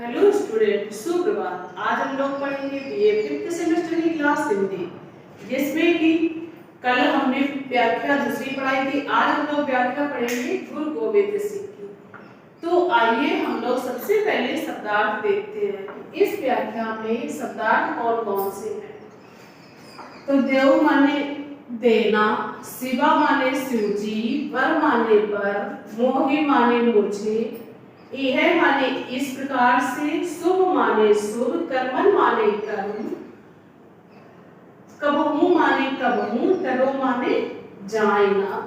Hello student, सुप्रभात। आज हम लोग पढ़ेंगे बीए 5th सेमेस्टर की क्लास हिंदी, जिसमें कि कल हमने व्याख्या दूसरी पढ़ाई थी। आज हम लोग व्याख्या पढ़ेंगे गुरु गोविंद सिंह की। तो आइए हम लोग सबसे पहले शब्दार्थ देखते हैं। इस व्याख्या में शब्दार्थ कौन कौन से हैं? तो देव माने देना, शिवा माने शिवजी, वर माने वर, मोहि माने मुझे, यह माने इस प्रकार से, शुभ माने शुभ, कर्मन माने कर्म, कबहू माने कबहू, डरो माने जायना,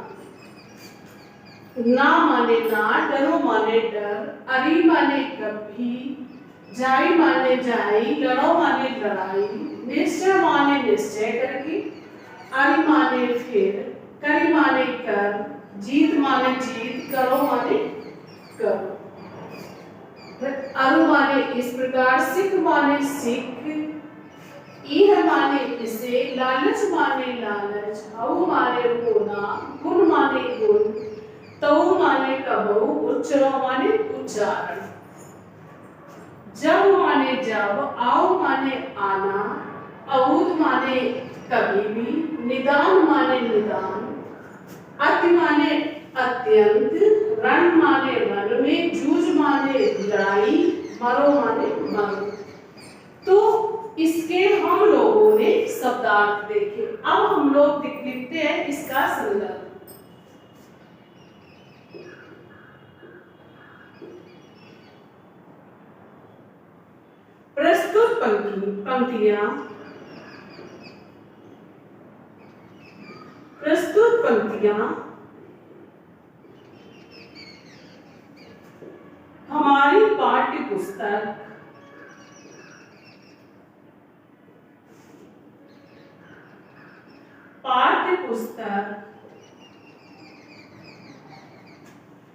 ना माने ना, डरो माने डर, अरि माने कभी, जाई माने जाई, लड़ो माने लड़ाई, निश्चय माने निश्चय करके, अरि माने फिर, करी माने कर, जीत माने जीत, करो माने करो। अरु माने इस प्रकार, सिख माने सिख, यह माने इसे, लालच माने लालच, हऊ माने होना, गुण माने गुण, तऊ माने कबहू, उच्चरो माने उच्चारण, जब माने जब, आओ माने आना, अवूत माने कभी भी, निदान माने निदान, अति माने अत्यंत, रण माने रण में, जूझ माने लड़ाई, मरो माने मरो। तो इसके हम लोगों ने शब्दार्थ देखे। अब हम लोग लिखते हैं इसका संदर्भ। प्रस्तुत पंक्तियां हमारी पाठ्य पुस्तक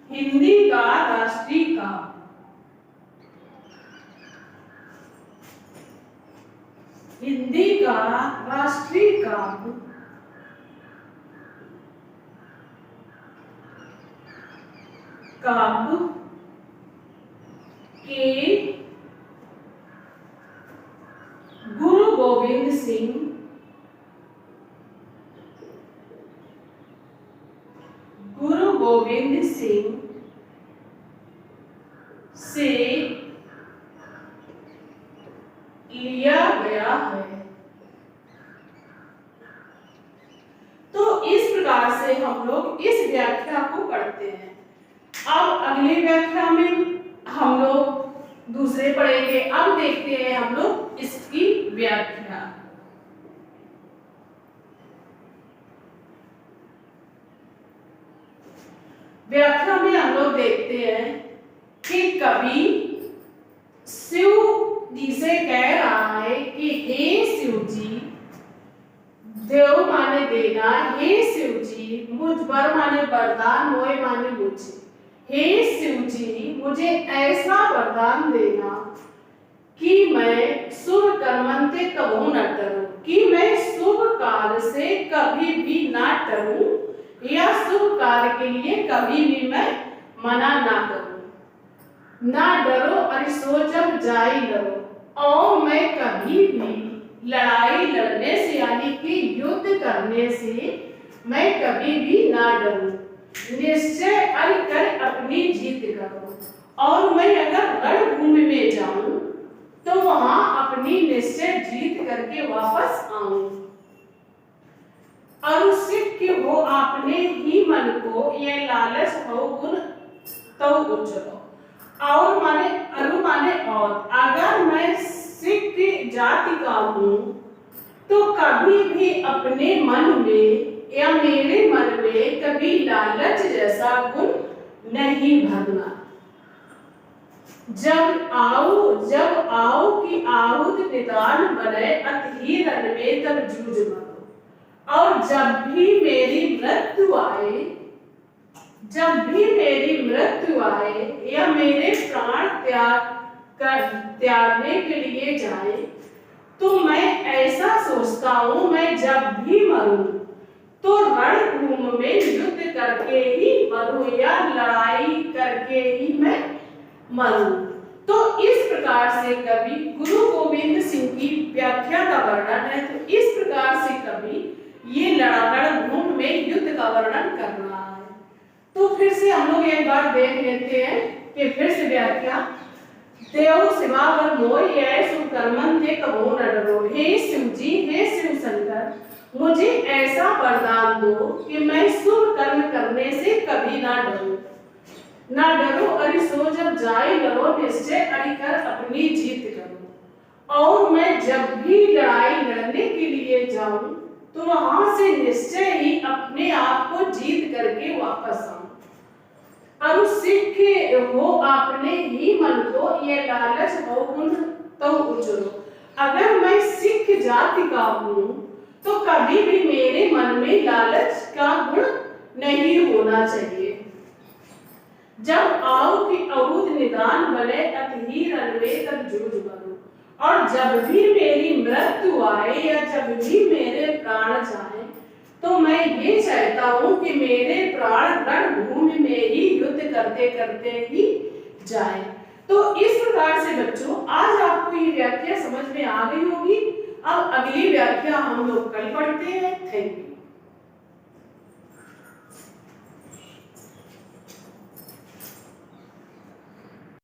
हिंदी का राष्ट्रीय काव्य, हिंदी का राष्ट्रीय काव्य के गुरु गोविंद सिंह से लिया गया है। तो इस प्रकार से हम लोग इस व्याख्या को पढ़ते हैं। अब अगली व्याख्या में हम लोग दूसरे पढ़ेंगे। अब देखते हैं हम लोग इसकी व्याख्या। व्याख्या में हम लोग देखते हैं कि कवि शिव जी से कह रहा है कि हे शिव जी, देव माने देना, हे शिव जी, मुझ पर माने वरदान, मोय माने मुझे, हे शिव जी मुझे ऐसा वरदान देना कि मैं शुभ कर्म से कबहू न डरूं, कि मैं शुभ कार्य से कभी भी ना डरूं या शुभ कार्य के लिए कभी भी मैं मना ना करूं। ना डरो अरे सो जब जाई लड़ो, और मैं कभी भी लड़ाई लड़ने से यानी कि युद्ध करने से मैं कभी भी ना डरूं। निश्चय अरे कर अपनी जीत करो, और मैं अगर रणभूमि में जाऊं तो वहां अपनी निश्चय जीत करके वापस आऊं। और सिख हो आपने ही मन को, ये लालच हो गुण तो उच्चरो, और माने अरु माने और, अगर मैं सिख जाति का हूं तो कभी भी अपने मन में या मेरे मन में कभी लालच जैसा गुण नहीं भरना। जब आओ कि आहुत निदान बने, अति रण में तब जूझ मरो, और जब भी मेरी मृत्यु आए या मेरे प्राण त्यागने के लिए जाए, तो मैं ऐसा सोचता हूं मैं जब भी मरूं तो रणभूमि में युद्ध करके ही मरूं या लड़ाई करके ही मैं मरूं। तो इस प्रकार से कवि गुरु गोविंद सिंह की व्याख्या का वर्णन है। तो इस प्रकार से कवि ये रणभूमि में युद्ध का वर्णन कर रहा है। तो फिर से हम लोग एक बार देख लेते हैं कि फिर से व्याख्या। देव सिवावर मोय ऐसु कर्मन थे कबो न डरो। हे शिव जी, हे शिव शंकर, मुझे ऐसा वरदान दो कि मैं शुभ कर्म करने से कभी ना डरूं। ना डरो अरि सो जब जाए लड़ो निश्चय अरि कर अपनी जीत करो। और मैं जब भी लड़ाई लड़ने के लिए जाऊं तो वहां से निश्चय ही अपने आप को जीत करके वापस आऊं। और सिख हो आपने ही मन को ये लालच हो गुण तो उचरो। अगर मैं सिख जाति का हूं तो कभी भी मेरे मन में लालच का गुण नहीं होना चाहिए। जब आओ कि अवुद निदान बने अति रनवे तब जूझ बनो। और जब भी मेरी मृत्यु आए या जब भी मेरे प्राण जाए तो मैं ये चाहता हूं कि मेरे प्राण रणभूमि में ही युद्ध करते करते ही जाए। तो इस प्रकार से बच्चों आज आपको ये व्याख्या समझ में आ गई होगी। अब अगली व्याख्या हम लोग कल पढ़ते हैं। Thank you.